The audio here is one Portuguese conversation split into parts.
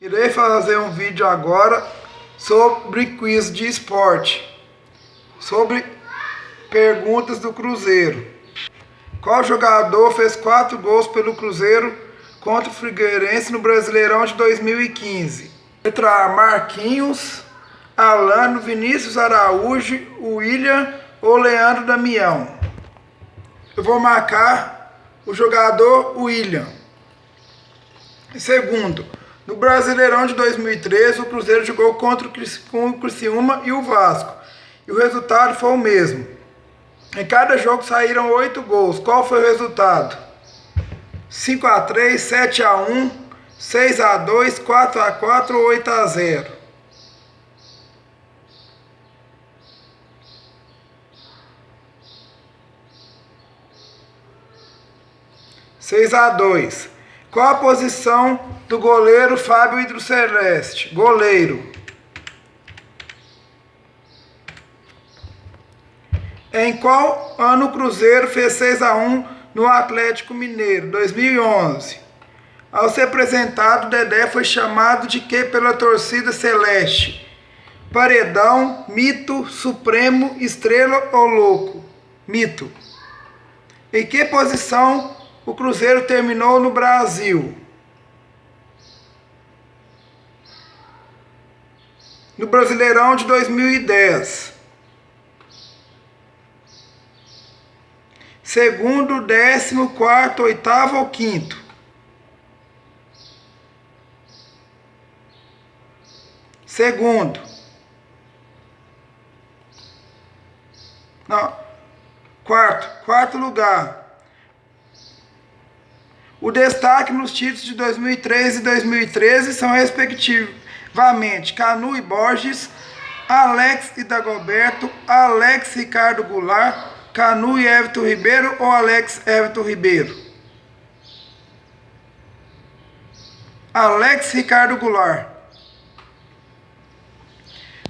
Irei fazer um vídeo agora sobre quiz de esporte, sobre perguntas do Cruzeiro. Qual jogador fez 4 gols pelo Cruzeiro contra o Figueirense no Brasileirão de 2015? Letra A, Marquinhos, Alano, Vinícius Araújo, William ou Leandro Damião? Eu vou marcar o jogador William. Segundo, no Brasileirão de 2013, o Cruzeiro jogou contra o Criciúma e o Vasco, e o resultado foi o mesmo. Em cada jogo saíram 8 gols. Qual foi o resultado? 5-3, 7-1, 6-2, 4-4 ou 8-0? Seis a 2. Qual a posição do goleiro Fábio Hidroceleste? Goleiro. Em qual ano o Cruzeiro fez 6-1 no Atlético Mineiro? 2011. Ao ser apresentado, Dedé foi chamado de quê pela torcida celeste? Paredão, mito, supremo, estrela ou louco? Mito. Em que posição o Cruzeiro terminou no Brasil? No Brasileirão de 2010. Segundo, 14º, 8º ou 5º? Segundo. Não. Quarto lugar. O destaque nos títulos de 2013 e 2013 são respectivamente Canu e Borges, Alex e Dagoberto, Alex Ricardo Goulart, Canu e Everton Ribeiro ou Alex Everton Ribeiro? Alex Ricardo Goulart.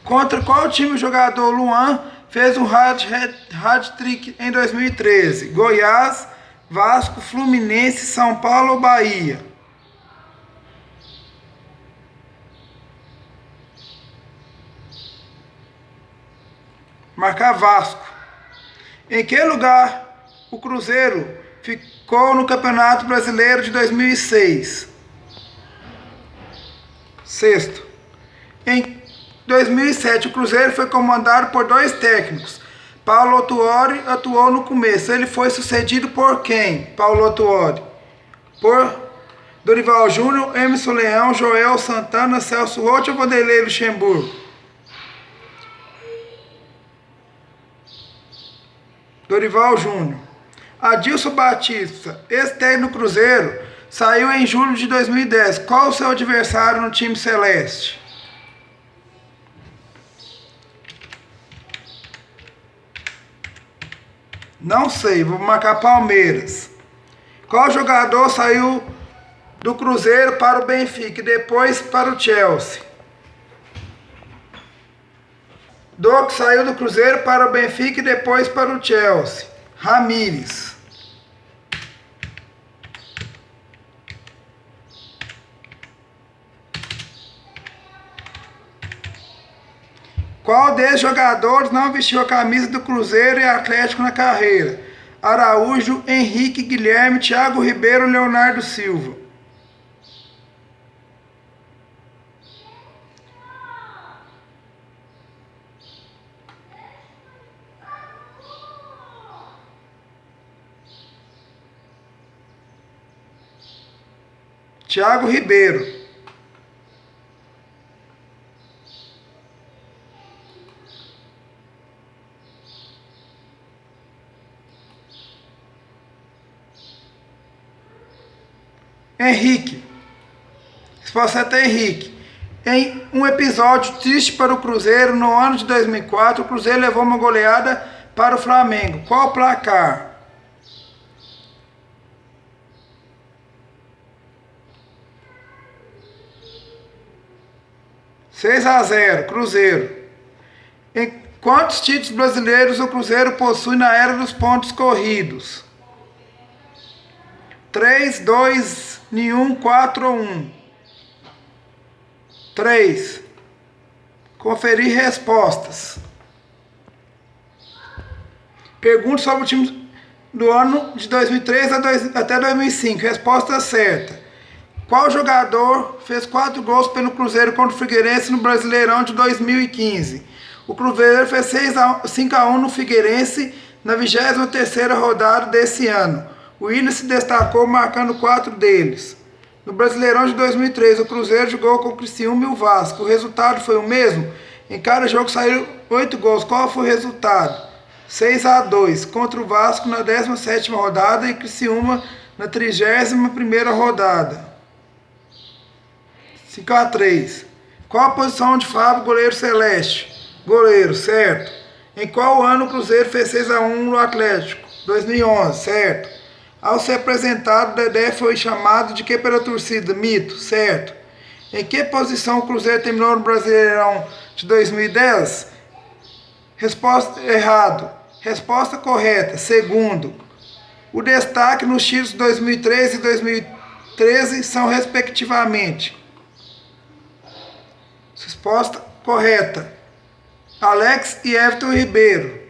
Contra qual time o jogador Luan fez um hat-trick em 2013? Goiás, Vasco, Fluminense, São Paulo ou Bahia? Marcar Vasco. Em que lugar o Cruzeiro ficou no Campeonato Brasileiro de 2006? Sexto. Em 2007, o Cruzeiro foi comandado por 2 técnicos. Paulo Autuori atuou no começo. Ele foi sucedido por quem? Paulo Autuori. Por Dorival Júnior, Emerson Leão, Joel Santana, Celso Roth ou Vanderlei Luxemburgo? Dorival Júnior. Adilson Batista, ex-técnico do Cruzeiro, saiu em julho de 2010. Qual o seu adversário no time celeste? Não sei, vou marcar Palmeiras. Qual jogador saiu do Cruzeiro para o Benfica e depois para o Chelsea? Doc saiu do Cruzeiro para o Benfica e depois para o Chelsea. Ramírez. Qual desses jogadores não vestiu a camisa do Cruzeiro e Atlético na carreira? Araújo, Henrique, Guilherme, Thiago Ribeiro, Leonardo Silva. Thiago Ribeiro. Henrique. Resposta é Henrique. Em um episódio triste para o Cruzeiro, no ano de 2004, o Cruzeiro levou uma goleada para o Flamengo. Qual o placar? 6-0, Cruzeiro. Em quantos títulos brasileiros o Cruzeiro possui na era dos pontos corridos? 3, 2, nenhum, 4 ou 1? 3. Conferir respostas. Pergunta sobre o time do ano de 2003 até 2005. Resposta certa. Qual jogador fez 4 gols pelo Cruzeiro contra o Figueirense no Brasileirão de 2015? O Cruzeiro fez 5-1 no Figueirense na 23ª rodada desse ano. O Willian se destacou marcando 4 deles. No Brasileirão de 2003, o Cruzeiro jogou com o Criciúma e o Vasco. O resultado foi o mesmo? Em cada jogo saíram 8 gols. Qual foi o resultado? 6-2 contra o Vasco na 17ª rodada e Criciúma na 31ª rodada. 5-3. Qual a posição de Fábio, goleiro celeste? Goleiro, certo. Em qual ano o Cruzeiro fez 6-1 no Atlético? 2011, certo. Ao ser apresentado, Dedé foi chamado de que pela torcida? Mito, certo. Em que posição o Cruzeiro terminou no Brasileirão de 2010? Resposta errado. Resposta correta. Segundo. O destaque nos títulos de 2013 e 2013 são respectivamente. Resposta correta. Alex e Everton Ribeiro.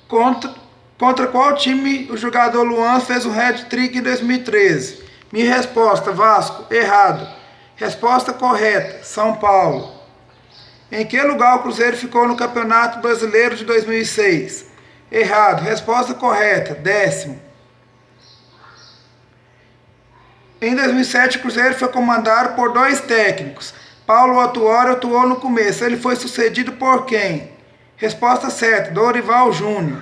Contra qual time o jogador Luan fez o hat-trick em 2013? Minha resposta, Vasco. Errado. Resposta correta, São Paulo. Em que lugar o Cruzeiro ficou no Campeonato Brasileiro de 2006? Errado. Resposta correta, 10º. Em 2007, o Cruzeiro foi comandado por 2 técnicos. Paulo Autuori atuou no começo. Ele foi sucedido por quem? Resposta certa, Dorival Júnior.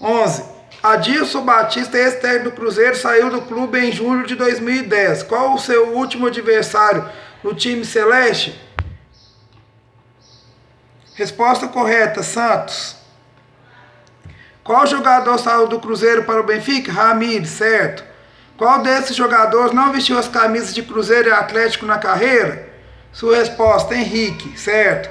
11. Adilson Batista, ex-técnico do Cruzeiro, saiu do clube em julho de 2010. Qual o seu último adversário no time celeste? Resposta correta, Santos. Qual jogador saiu do Cruzeiro para o Benfica? Ramires, certo. Qual desses jogadores não vestiu as camisas de Cruzeiro e Atlético na carreira? Sua resposta, Henrique, certo.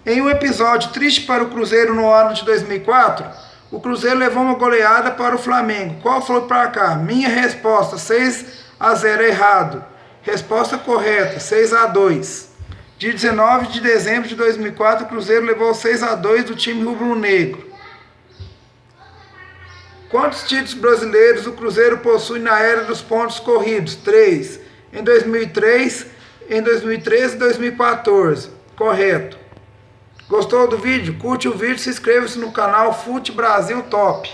Em um episódio triste para o Cruzeiro no ano de 2004, o Cruzeiro levou uma goleada para o Flamengo. Qual foi o placar? Minha resposta, 6-0, errado. Resposta correta, 6-2. Dia 19 de dezembro de 2004, o Cruzeiro levou 6-2 do time rubro-negro. Quantos títulos brasileiros o Cruzeiro possui na era dos pontos corridos? 3. Em 2003, em 2013 e 2014. Correto. Gostou do vídeo? Curte o vídeo e se inscreva-se no canal Fute Brasil Top.